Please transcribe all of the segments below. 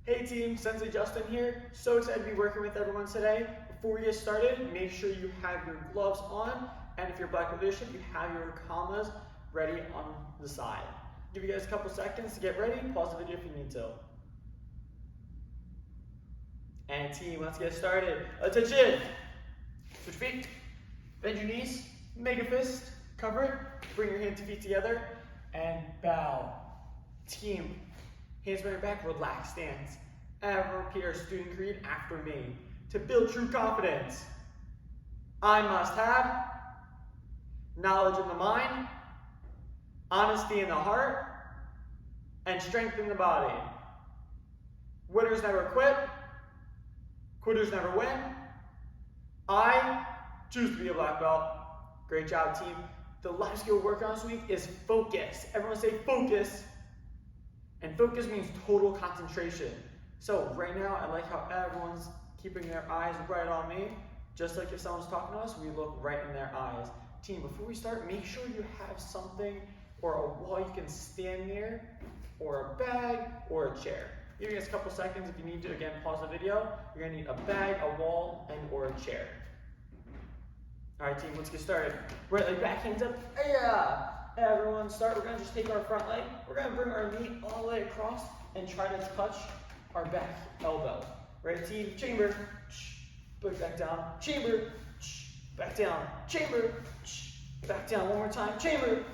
Hey team, Sensei Justin here. So excited to be working with everyone today. Before we get started, make sure you have your gloves on, and if you're black leadership, you have your commas ready on the side. Give you guys a couple seconds to get ready. Pause the video if you need to. And team, let's get started. Attention! Switch feet, bend your knees, make a fist, cover it, bring your hands and feet together, and bow. Team, hands behind your back, relax stance. Everyone repeat our student creed after me. To build true confidence, I must have knowledge in the mind, honesty in the heart, and strength in the body. Winners never quit, quitters never win. I choose to be a black belt. Great job, team. The life skill workout this week is focus. Everyone say focus. And focus means total concentration. So right now, I like how everyone's keeping their eyes right on me. Just like if someone's talking to us, we look right in their eyes. Team, before we start, make sure you have something or a wall you can stand near, or a bag, or a chair. Give you guys a couple seconds if you need to. Again, pause the video. You're gonna need a bag, a wall, and or a chair. All right, team, let's get started. Right leg back, hands up. Yeah. Everyone start. We're gonna just take our front leg. We're gonna bring our knee all the way across and try to touch our back elbow. Right, team, chamber, put it back down, chamber, back down, chamber, back down. One more time, chamber,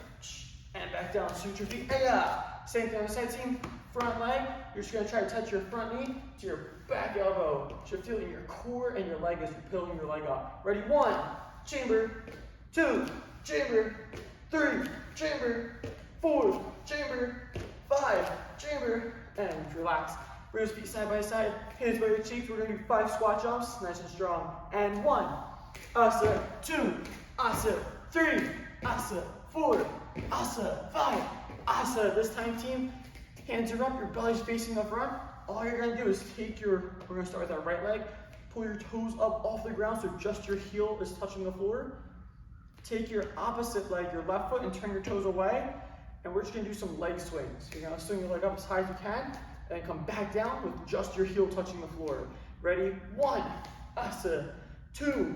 and back down. Suture feet. Yeah. Same thing on the side, team. Front leg. You're just gonna try to touch your front knee to your back elbow. You should feel it in your core and your leg as you're pulling your leg up. Ready? 1, chamber, 2, chamber, 3, chamber, 4, chamber, 5, chamber, and relax. Bring those feet side by side, hands by your cheeks. We're gonna do 5 squat jumps, nice and strong. And 1, asa, 2, asa, 3, asa, 4, asa, 5, asa. This time, team, hands are up, your belly's facing the front. All you're gonna do is we're gonna start with our right leg, pull your toes up off the ground so just your heel is touching the floor. Take your opposite leg, your left foot, and turn your toes away. And we're just gonna do some leg swings. You're gonna swing your leg up as high as you can, and then come back down with just your heel touching the floor. Ready? 1, asa, 2,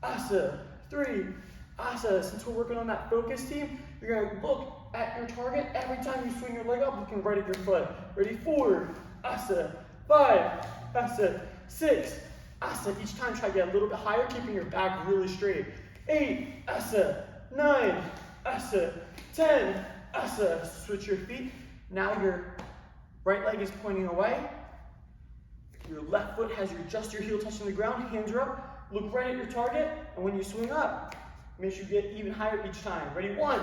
asa, 3, asa. Since we're working on that focus, team, you're gonna look at your target. Every time you swing your leg up, looking right at your foot. Ready? 4, asa, 5, asa, 6, asa. Each time try to get a little bit higher, keeping your back really straight. 8, asa, 9, asa, 10, asa. Switch your feet. Now your right leg is pointing away. Your left foot has just your heel touching the ground. Hands are up. Look right at your target. And when you swing up, make sure you get even higher each time. Ready? 1,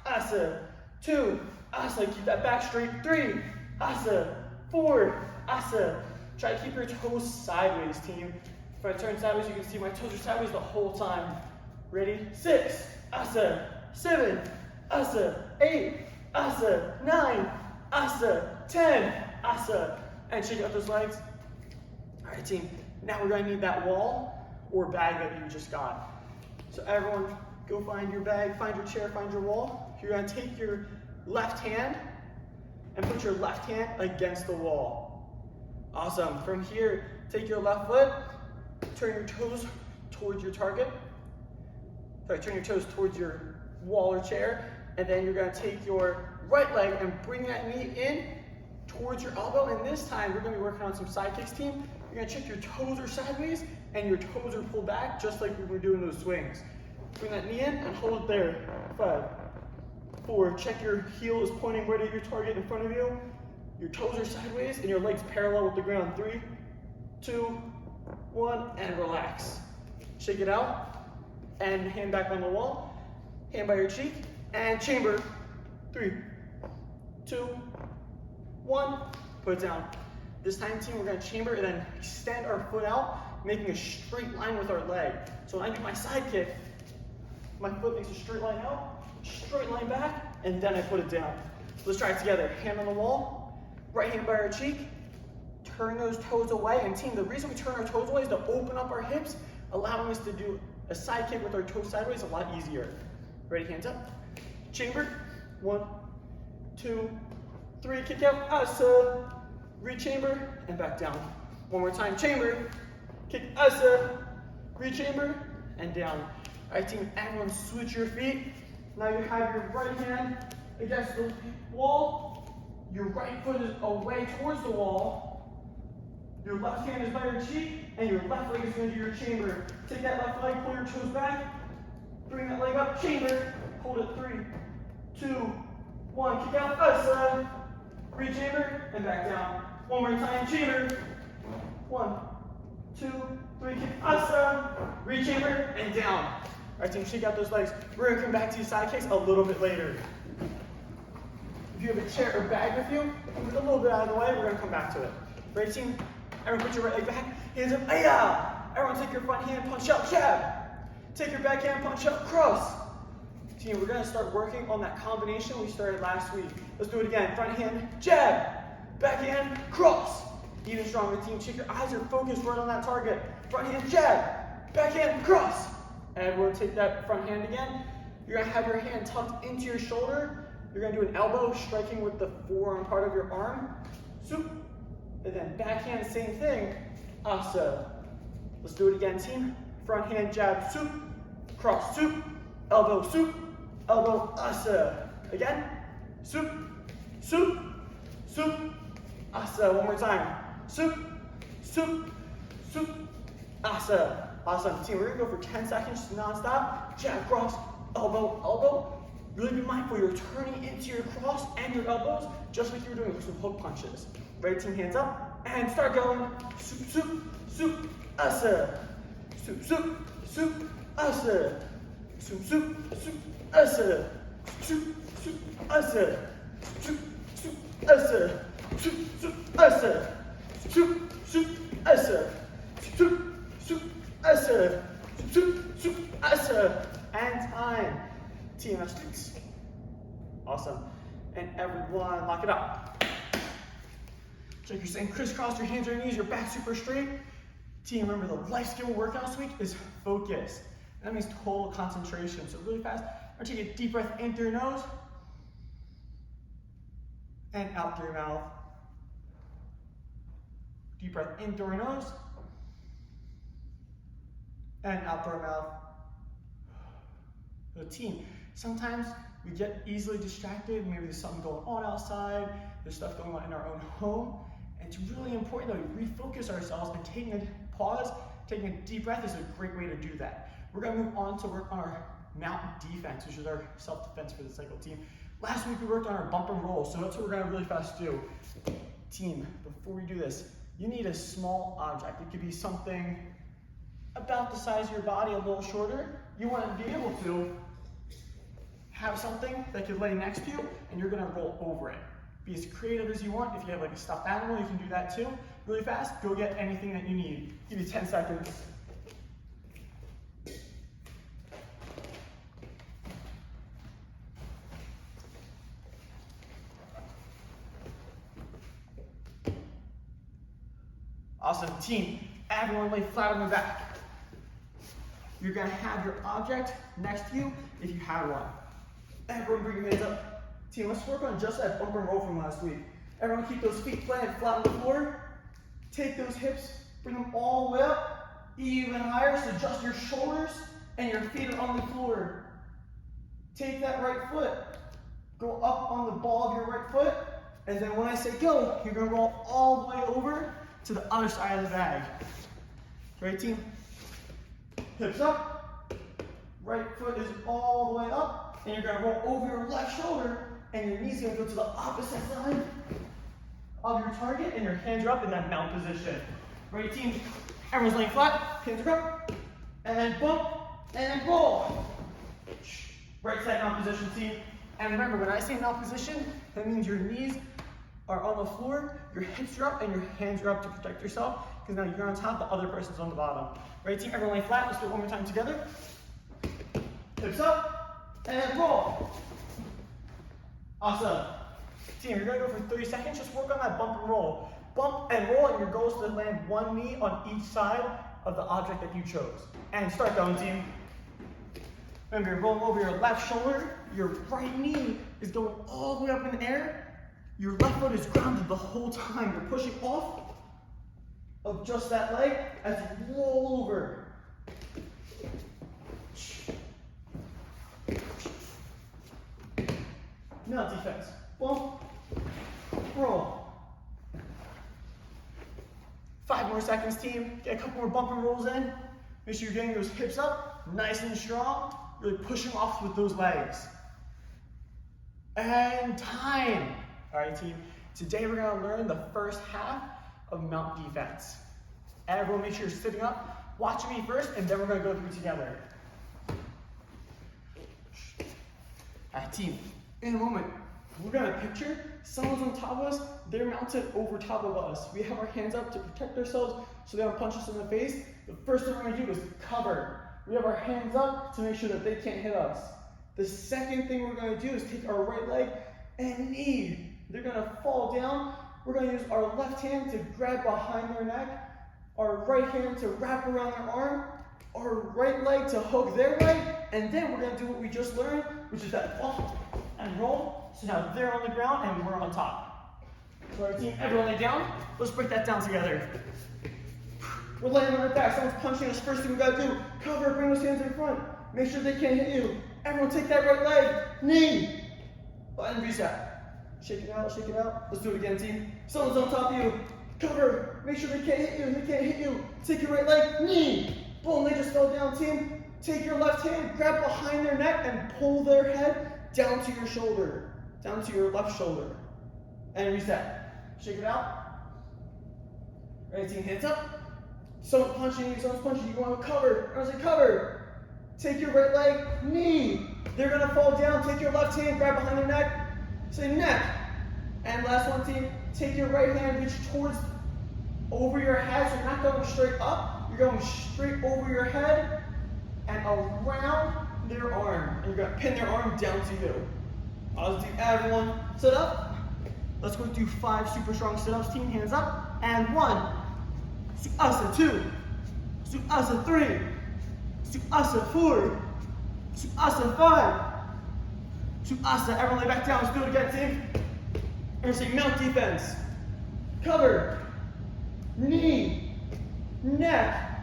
asa, 2, asa. Keep that back straight. 3, asa, 4, asa. Try to keep your toes sideways, team. If I turn sideways, you can see my toes are sideways the whole time. Ready? 6, asa, 7, asa, 8, asa, 9, asa, 10, asa. And shake out those legs. All right, team. Now we're gonna need that wall or bag that you just got. So everyone, go find your bag, find your chair, find your wall. You're gonna take your left hand and put your left hand against the wall. Awesome. From here, take your left foot, turn your toes towards your target. Turn your toes towards your wall or chair, and then you're gonna take your right leg and bring that knee in towards your elbow. And this time, we're gonna be working on some side kicks, team. You're gonna check your toes are sideways and your toes are pulled back, just like we were doing those swings. Bring that knee in and hold it there. 5, 4, check your heel is pointing right at your target in front of you. Your toes are sideways and your legs parallel with the ground. 3, 2, 1, and relax. Shake it out. And hand back on the wall, hand by your cheek, and chamber. 3, 2, 1, put it down. This time, team, we're gonna chamber and then extend our foot out, making a straight line with our leg. So when I do my side kick, my foot makes a straight line out, straight line back, and then I put it down. So let's try it together. Hand on the wall, right hand by our cheek, turn those toes away. And team, the reason we turn our toes away is to open up our hips, allowing us to do a side kick with our toes sideways a lot easier. Ready, hands up. Chamber. 1, 2, 3, kick out. Asa. re-chamber, and back down. One more time, chamber, kick asa, re-chamber, and down. All right, team, everyone switch your feet. Now you have your right hand against the wall. Your right foot is away towards the wall. Your left hand is by your cheek, and your left leg is going to do your chamber. Take that left leg, pull your toes back, bring that leg up, chamber, hold it 3, 2, 1, kick out, asa, re-chamber, and back down. One more time, chamber, 1, 2, 3, kick asa, re-chamber, and down. All right, team, shake out those legs. We're going to come back to your side kicks a little bit later. If you have a chair or bag with you, move it a little bit out of the way. We're going to come back to it. Ready, team? Everyone put your right leg back. Hands up. Ayah! Everyone take your front hand, punch out, jab. Take your back hand, punch out, cross. Team, we're going to start working on that combination we started last week. Let's do it again. Front hand, jab. Back hand, cross. Even stronger, team. Check your eyes are focused right on that target. Front hand, jab. Back hand, cross. And we'll take that front hand again. You're going to have your hand tucked into your shoulder. You're going to do an elbow striking with the forearm part of your arm. Soup. And then backhand, same thing. Asa. Let's do it again, team. Front hand, jab, soup. Cross, soup. Elbow, soup. Elbow, asa. Again. Soup. Soup. Soup. Asa. One more time. Soup. Soup. Soup. Asa. Awesome. Team, we're going to go for 10 seconds, just non-stop. Jab, cross, elbow, elbow. Really be mindful you're turning into your cross and your elbows, just like you were doing with some hook punches. Ready, team, hands up, and start going. Soup, soup, soup, asa. Soup, soup, soup, asa. Soup, soup, soup, asa. Soup, soup, asa. Soup, soup, asa. Soup, soup, asa. Soup, soup, asa. Soup, soup, asa. Soup, soup, asa. And time. Team, that's awesome. And everyone, lock it up. Check your same crisscross, your hands on your knees, your back super straight. Team, remember the life skill workout this week is focus. That means total concentration. So really fast, I'm gonna take a deep breath in through your nose and out through your mouth. Deep breath in through your nose and out through your mouth. So team, sometimes we get easily distracted. Maybe there's something going on outside. There's stuff going on in our own home. And it's really important that we refocus ourselves, and taking a pause, taking a deep breath is a great way to do that. We're going to move on to work on our mountain defense, which is our self-defense for the cycle team. Last week we worked on our bump and roll, so that's what we're going to really fast do. Team, before we do this, you need a small object. It could be something about the size of your body, a little shorter. You want to be able to have something that could lay next to you, and you're going to roll over it. Be as creative as you want. If you have like a stuffed animal, you can do that too. Really fast, go get anything that you need. Give you 10 seconds. Awesome. Team, everyone lay flat on your back. You're going to have your object next to you if you have one. Everyone bring your hands up. Team, let's work on just that bump and roll from last week. Everyone keep those feet planted flat on the floor. Take those hips, bring them all the way up, even higher, so adjust your shoulders and your feet are on the floor. Take that right foot, go up on the ball of your right foot, and then when I say go, you're going to roll all the way over to the other side of the bag. Ready, team? Hips up, right foot is all the way up, and you're going to roll over your left shoulder, and your knees are going to go to the opposite side of your target, and your hands are up in that mount position. Ready, team? Everyone's laying flat, hands are up, and bump, and roll. Right side mount position, team. And remember, when I say mount position, that means your knees are on the floor, your hips are up, and your hands are up to protect yourself, because now you're on top, the other person's on the bottom. Ready, team? Everyone lay flat. Let's do it one more time together. Hips up, and roll. Awesome. Team, you're going to go for 30 seconds. Just work on that bump and roll. Bump and roll, and your goal is to land one knee on each side of the object that you chose. And start going, team. Remember, you're rolling over your left shoulder. Your right knee is going all the way up in the air. Your left foot is grounded the whole time. You're pushing off of just that leg as you roll over. Now defense. Bump, roll. 5 more seconds, team. Get a couple more bump and rolls in. Make sure you're getting those hips up, nice and strong. Really pushing off with those legs. And time. All right, team. Today we're going to learn the first half of mount defense. Everyone make sure you're sitting up. Watch me first, and then we're going to go through together. All right, team. In a moment, we're going to picture someone's on top of us. They're mounted over top of us. We have our hands up to protect ourselves so they don't punch us in the face. The first thing we're going to do is cover. We have our hands up to make sure that they can't hit us. The second thing we're going to do is take our right leg and knee. They're going to fall down. We're going to use our left hand to grab behind their neck, our right hand to wrap around their arm, our right leg to hug their leg, and then we're going to do what we just learned, which is that bump and roll. So now they're on the ground and we're on top. So our team, everyone lay down. Let's break that down together. We're laying on our back. Someone's punching us. First thing we got to do, cover, bring those hands in front. Make sure they can't hit you. Everyone take that right leg, knee, and reset. Shake it out, shake it out. Let's do it again, team. Someone's on top of you. Cover, make sure they can't hit you. They can't hit you. Take your right leg, knee. Boom, they just fell down, team. Take your left hand, grab behind their neck, and pull their head down to your shoulder, down to your left shoulder. And reset. Shake it out. Ready, team, hands up. Someone's punching you, someone's punching you. You want to cover. I was like, cover. Take your right leg, knee. They're going to fall down. Take your left hand, grab behind their neck. Say neck. And last one, team. Take your right hand, reach towards over your head. So you're not going straight up. You're going straight over your head and around their arm. And you're going to pin their arm down to you. I'll do everyone sit up. Let's go do 5 super strong sit-ups, team. Hands up. And 1. Suasa 2. Suasa 3. Suasa 4. Suasa 5. Suasa. Everyone lay back down. Let's do it again, team. We're going to say mount defense. Cover. Knee. Neck.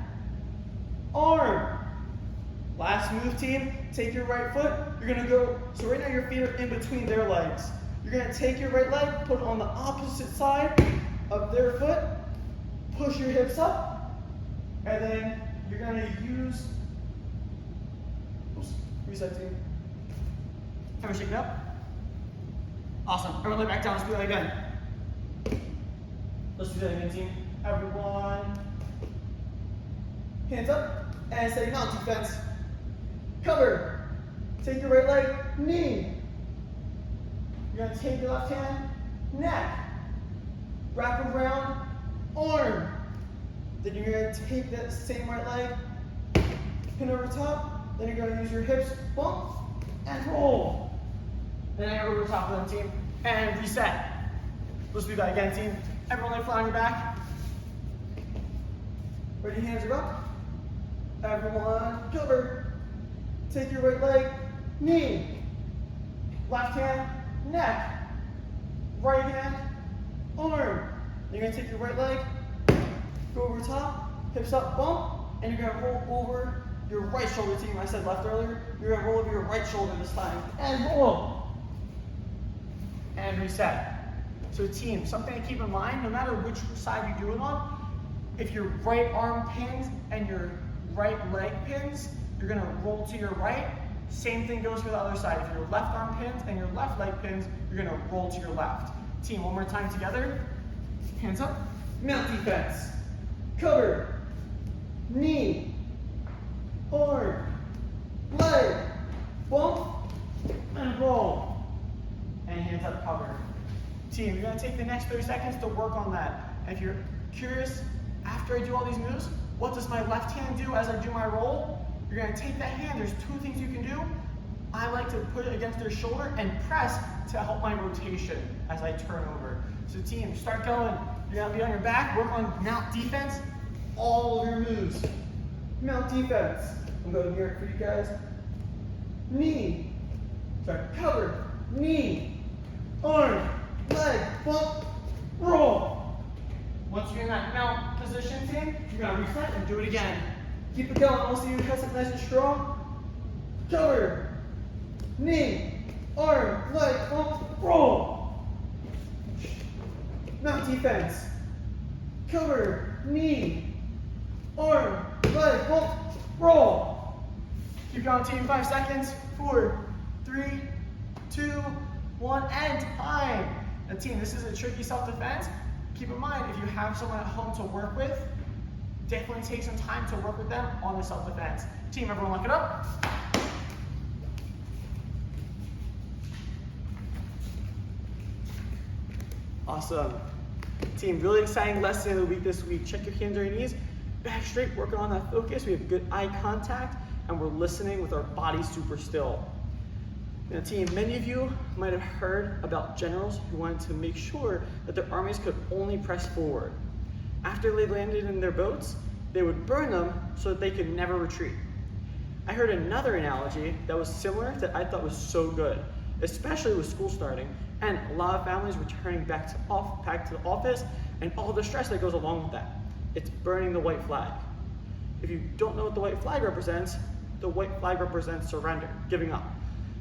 Arm. Last move, team. Take your right foot. You're going to go, so right now your feet are in between their legs. You're going to take your right leg, put it on the opposite side of their foot, push your hips up, and then you're going to use, reset, team. Everyone shake it up. Awesome. Everyone lay back down. Let's do that again. Let's do that again, team. Everyone, hands up, and say mount defense. Cover. Take your right leg, knee. You're going to take your left hand, neck. Wrap around, arm. Then you're going to take that same right leg, pin over top. Then you're going to use your hips, bump, and roll. Then I go over the top of them, team, and reset. Let's do that again, team. Everyone lay flat on your back. Ready, hands are up. Everyone, cover. Take your right leg, knee. Left hand, neck. Right hand, arm. You're going to take your right leg, go over top, hips up, bump, and you're going to roll over your right shoulder, team. I said left earlier. You're going to roll over your right shoulder this time. And roll. And reset. So team, something to keep in mind, no matter which side you do it on, if your right arm pins and your right leg pins, you're going to roll to your right. Same thing goes for the other side. If your left arm pins and your left leg pins, you're going to roll to your left. Team, one more time together. Hands up. Mount defense. Cover. Knee. Arm. Leg. Bump. And roll. And hands up, cover. Team, you're going to take the next 30 seconds to work on that. And if you're curious, after I do all these moves, what does my left hand do as I do my roll? You're going to take that hand. There's 2 things you can do. I like to put it against their shoulder and press to help my rotation as I turn over. So team, start going. You're going to be on your back, work on mount defense, all of your moves. Mount defense. I'm going here for you guys. Knee. Sorry, cover. Knee. Arm. leg, bump, roll. Once you're in that mount position, team, you're gonna reset and do it again. Keep it going. I'll see you cuts it nice and strong. Cover, knee, arm, leg, bump, roll. Mount defense. Cover, knee, arm, leg, bump, roll. Keep going, team. 5 seconds. 4, 3, 2, 1, and time. Now, team, this is a tricky self-defense. Keep in mind, if you have someone at home to work with, definitely take some time to work with them on the self-defense. Team, everyone lock it up. Awesome. Team, really exciting lesson of the week this week. Check your hands or your knees. Back straight, working on that focus. We have good eye contact, and we're listening with our body super still. Now, team, many of you might have heard about generals who wanted to make sure that their armies could only press forward. After they landed in their boats, they would burn them so that they could never retreat. I heard another analogy that was similar that I thought was so good, especially with school starting and a lot of families returning back to the office and all the stress that goes along with that. It's burning the white flag. If you don't know what the white flag represents surrender, giving up.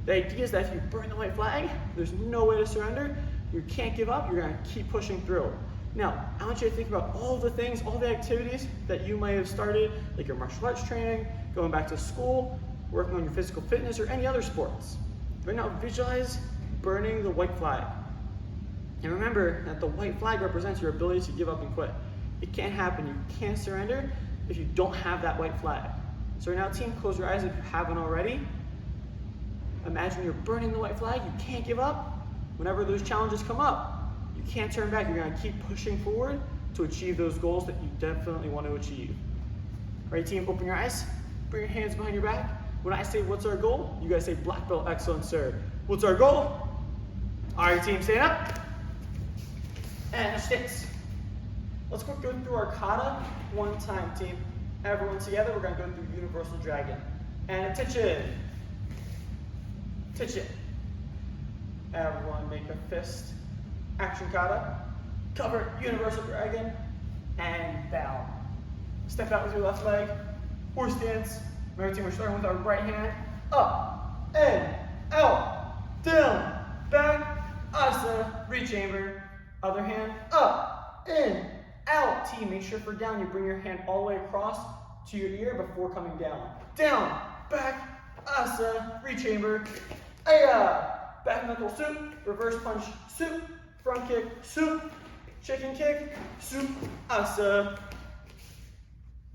The idea is that if you burn the white flag, there's no way to surrender. You can't give up. You're going to keep pushing through. Now, I want you to think about all the things, all the activities that you might have started, like your martial arts training, going back to school, working on your physical fitness, or any other sports. Right now, visualize burning the white flag. And remember that the white flag represents your ability to give up and quit. It can't happen. You can't surrender if you don't have that white flag. So right now, team, close your eyes if you haven't already. Imagine you're burning the white flag. You can't give up. Whenever those challenges come up, you can't turn back. You're going to keep pushing forward to achieve those goals that you definitely want to achieve. All right, team, open your eyes. Bring your hands behind your back. When I say, what's our goal? You guys say, black belt, excellent, sir. What's our goal? All right, team, stand up. And stance. Let's go through our kata one time, team. Everyone together, we're going to go through universal dragon. And attention. Attention. Everyone make a fist. Action kata. Cover universal dragon. And bow. Step out with your left leg. Horse stance. Remember, team, we're starting with our right hand. Up, in, out, down, back, asana, re-chamber. Other hand, up, in, out. Team, make sure for down, you bring your hand all the way across to your ear before coming down. Down, back, asana, re-chamber. Aya, back knuckle soup, reverse punch soup, front kick soup, chicken kick, soup, asa,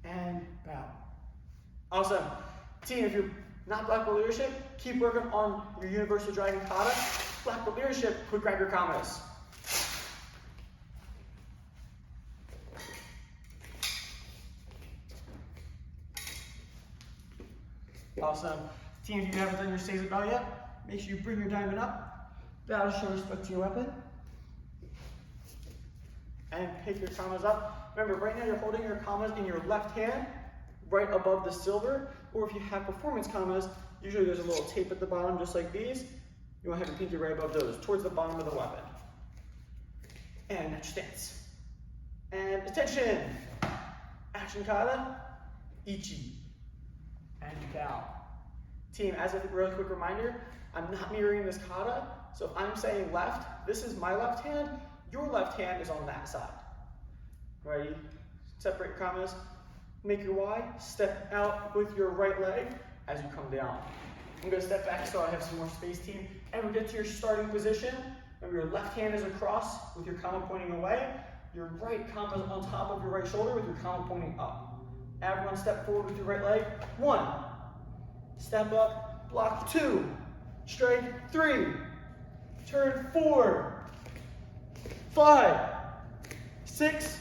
and bow. Awesome. Team, if you're not black belt leadership, keep working on your universal dragon kata. Black belt leadership, quick grab your kamas. Awesome. Team, if you haven't done your Seiza bow yet, make sure you bring your diamond up. Bow to show respect to your weapon. And pick your kamas up. Remember, right now you're holding your kamas in your left hand, right above the silver, or if you have performance kamas, usually there's a little tape at the bottom just like these. You want to have your pinky right above those, towards the bottom of the weapon. And next stance. And attention! Action kata, ichi, and bow. Team, as a really quick reminder, I'm not mirroring this kata, so if I'm saying left, this is my left hand, your left hand is on that side. Ready? Separate your kamas. Make your Y, step out with your right leg as you come down. I'm going to step back so I have some more space, team. And we'll get to your starting position. Remember, your left hand is across with your kama pointing away. Your right kama is on top of your right shoulder with your kama pointing up. Everyone step forward with your right leg. 1. Step up, block 2. Strike 3. Turn 4. 5. 6.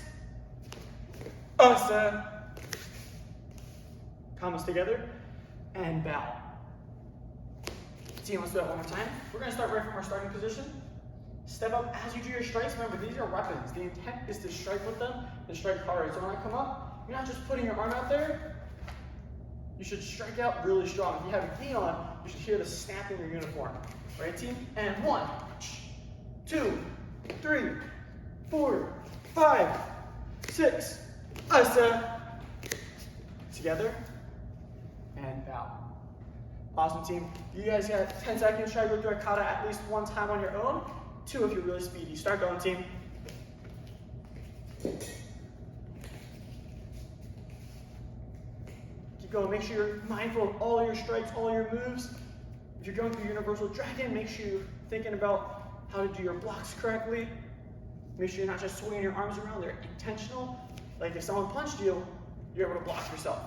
Asa. Kamas together, and bow. Team, let's do that one more time. We're going to start right from our starting position. Step up as you do your strikes. Remember, these are weapons. The intent is to strike with them and strike hard. So when I come up, you're not just putting your arm out there. You should strike out really strong. If you have a gi on, you should hear the snap in your uniform. Right, team? And 1, 2, 3, 4, 5, 6. Asa. Together. And bow. Awesome, team. You guys got 10 seconds. Try to go through a kata at least one time on your own. 2 if you're really speedy. Start going, team. Keep going. Make sure you're mindful of all your strikes, all your moves. If you're going through Universal Dragon, make sure you're thinking about how to do your blocks correctly. Make sure you're not just swinging your arms around. They're intentional. Like if someone punched you, you're able to block yourself.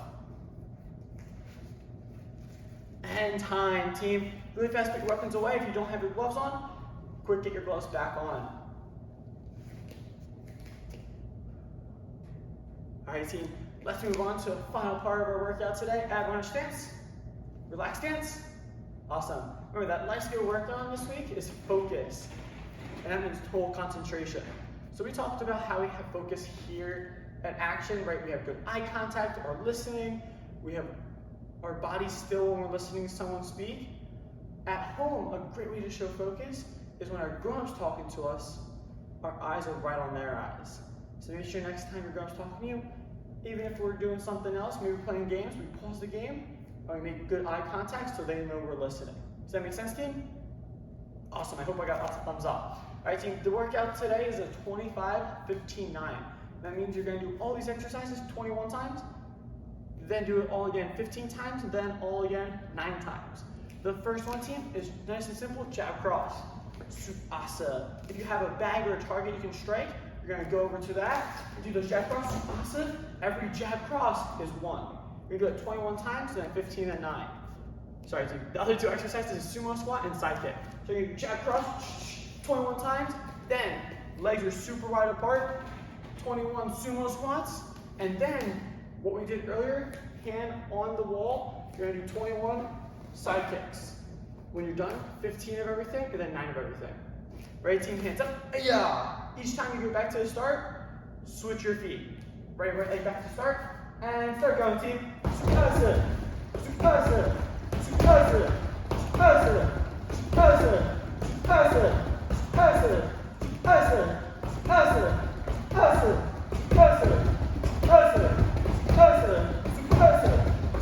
And time, team. Really fast, put your weapons away. If you don't have your gloves on, quick, get your gloves back on. All right, team. Let's move on to the final part of our workout today. Avalanche stance. Relaxed stance. Awesome. Remember, that life skill we worked on this week is focus. And that means total concentration. So we talked about how we have focus here at action, right? We have good eye contact or listening. We have our body still when we're listening to someone speak. At home, a great way to show focus is when our grown-ups talking to us, our eyes are right on their eyes. So make sure next time your grown-ups talking to you, even if we're doing something else, maybe we're playing games, we pause the game, and we make good eye contact so they know we're listening. Does that make sense, team? Awesome, I hope I got lots of thumbs up. All right, team, the workout today is a 25-15-9. That means you're gonna do all these exercises 21 times, then do it all again 15 times, and then all again 9 times. The first one, team, is nice and simple, jab cross. Asa. If you have a bag or a target you can strike, you're gonna go over to that, do those jab cross, Asa. Every jab cross is 1. You're gonna do it 21 times, then 15 and 9. Sorry, team. The other 2 exercises is sumo squat and side kick. So you're gonna jab cross 21 times, then legs are super wide apart, 21 sumo squats, and then what we did earlier, hand on the wall, you're gonna do 21 side kicks. When you're done, 15 of everything, and then 9 of everything. Right, team, hands up. Yeah. Each time you go back to the start, switch your feet. Right leg back to start, and start going, team. Sukasa, sukasa, sukasa, sukasa, sukasa, sukasa, sukasa, sukasa, sukasa, sukasa, sukasa,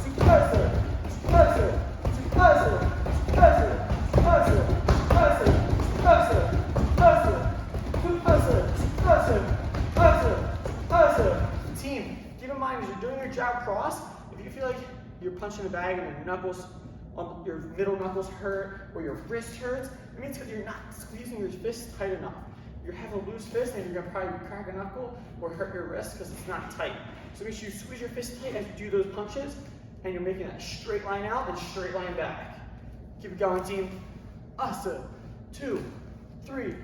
sukasa, Team, keep in mind as you're doing your jab cross, if you feel like you're punching the bag and your knuckles, your middle knuckles hurt or your wrist hurts, it means because you're not squeezing your fist tight enough. You have a loose fist and you're gonna probably crack a knuckle or hurt your wrist because it's not tight. So make sure you squeeze your fist tight as you do those punches, and you're making that straight line out and straight line back. Keep it going, team. Asa. 2, 3,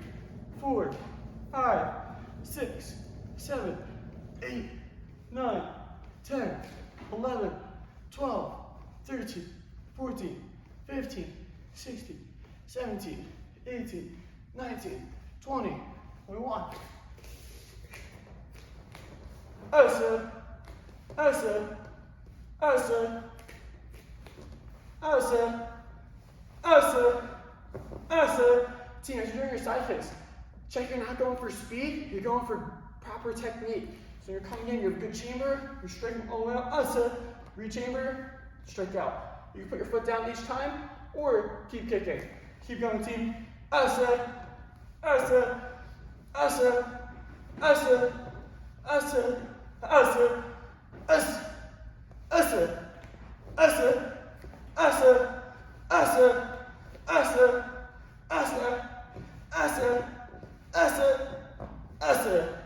4, 5, 6, 7, 8, 9, 10, 11, 12, 13, 14, 15, 16, 17, 18, 19, 20, 21. Asa, Asa, Asa, Asa, Asa, Asa. Team, as you're doing your side kicks, check you're not going for speed, you're going for proper technique. So you're coming in, you have a good chamber, you're striking all the way out, Asa, re-chamber, strike out. You can put your foot down each time, or keep kicking. Keep going, team. Asa, Asa, Asa, Asa, Asa, Asa, Asa, Asa, Asa, Asa, Asa, Asa, Asa, Asa, Asa, Asa.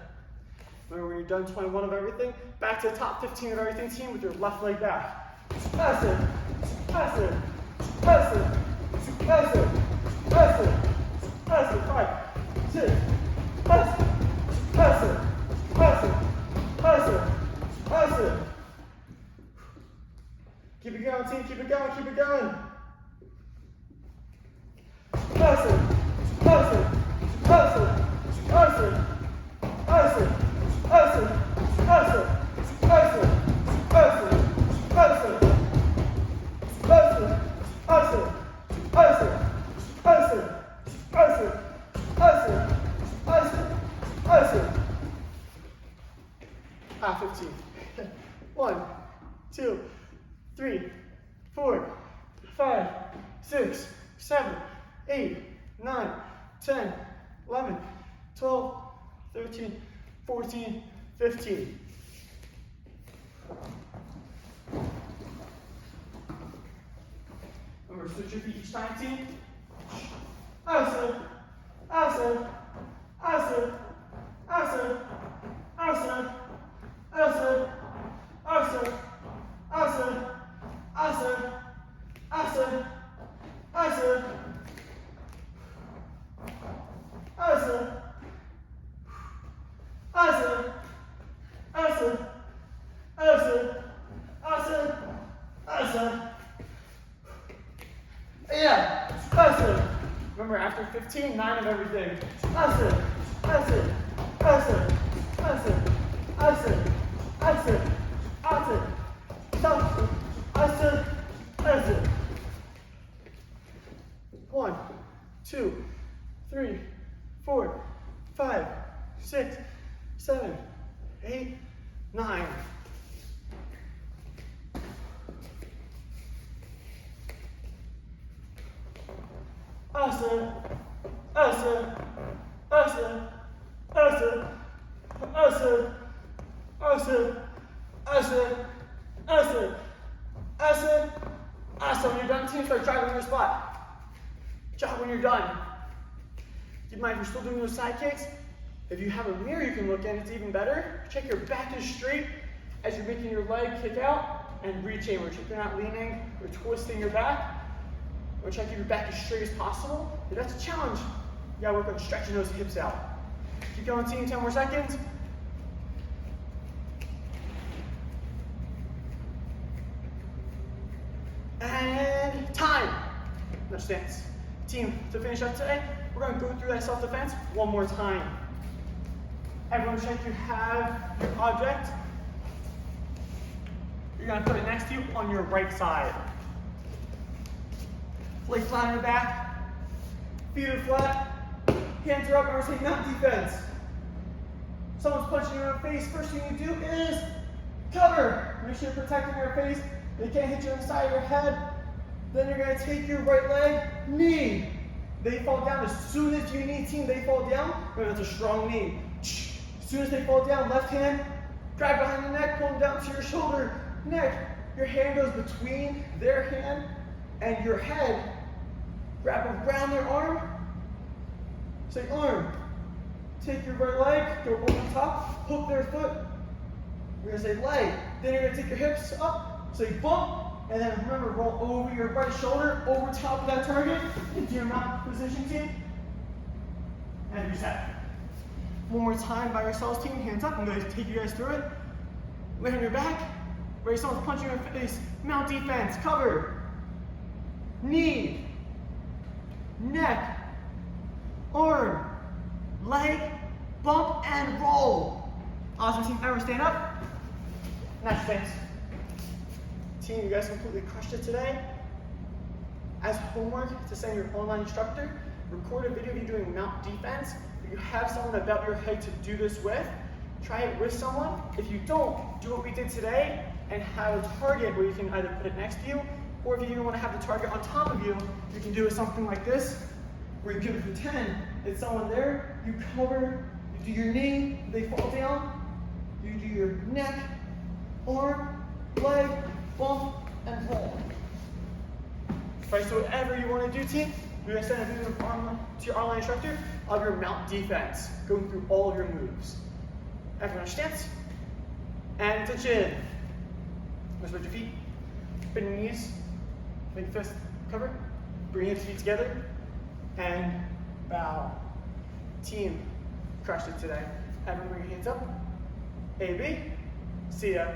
Remember, when you're done 21 of everything, back to the top 15 of everything, team, with your left leg back. Asa, Asa, Asa, Asa, Asa, Asa, 5, 6, Asa, Asa, Asa, Asa, Asa. Keep it going, team, keep it going, keep it going. Asa, Asa, Asa, Asa, Asa, Asa, Asa, Asa, Asa, Asa, Asa, Asa, Asa, Asa, Asa, Asa, Asa, 15. 1, 2, 3, 4, 5, 6, 7, 8, 9, 10, 11, 12, 13, 14, 15. Remember, switch your feet each time, team. Awesome, awesome, awesome, awesome, awesome, awesome, awesome, awesome, awesome, awesome, awesome, awesome, awesome, awesome, awesome, awesome, awesome. Yeah, awesome. Remember, after 15, 9 of everything. Awesome, awesome, awesome, awesome, awesome, awesome, awesome, awesome, awesome, awesome. 1, 2, 3, 4, 5, 6, 7, 8, 9. Awesome, awesome, awesome, awesome, awesome, awesome, awesome, awesome, awesome, awesome. When you're done, team, start jogging on your spot. Jog when you're done. Keep in mind, if you're still doing those side kicks, if you have a mirror you can look in, it's even better. Check your back is straight as you're making your leg kick out and reach inward. Check you're not leaning or twisting your back. Or try to keep your back as straight as possible. If that's a challenge, you gotta work on stretching those hips out. Keep going, team, 10 more seconds. And time. Let's dance. Team, to finish up today, we're gonna go through that self-defense one more time. Everyone check you have your object. You're gonna put it next to you on your right side. Lay flat on your back, feet are flat, hands are up, and we're saying mount defense. Someone's punching you in the face, first thing you do is cover. Make sure you're protecting your face. They can't hit you on the side of your head. Then you're gonna take your right leg, knee. They fall down. As soon as you knee, team, they fall down. Remember, that's a strong knee. As soon as they fall down, left hand, grab behind the neck, pull them down to your shoulder, neck. Your hand goes between their hand and your head. Grab around their arm. Say arm. Take your right leg, go over the top, hook their foot. We're gonna say leg. Then you're gonna take your hips up, say bump, and then remember, roll over your right shoulder, over top of that target, into your mount position, team. And reset. One more time by yourselves, team. Hands up. I'm gonna take you guys through it. Lay on your back. Ready, someone's punching you in the face. Mount defense, cover. Knee, neck, arm, leg, bump, and roll. Awesome, team. Everyone stand up. Next dance. Team, you guys completely crushed it today. As homework to send your online instructor, record a video of you doing mount defense. If you have someone above your head to do this with, try it with someone. If you don't, do what we did today and have a target where you can either put it next to you, or if you even want to have the target on top of you, you can do it something like this, where you give it pretend it's someone there, you cover, you do your knee, they fall down, you do your neck, arm, leg, bump, and roll. Right, so whatever you want to do, team, you're going to send a video to your online instructor of your mount defense, going through all of your moves. Everyone understands? And attention. Let's lift your feet, bend your knees, make your fist cover, bring your feet together, and bow. Team, crushed it today. Everyone bring your hands up. A, B, see ya.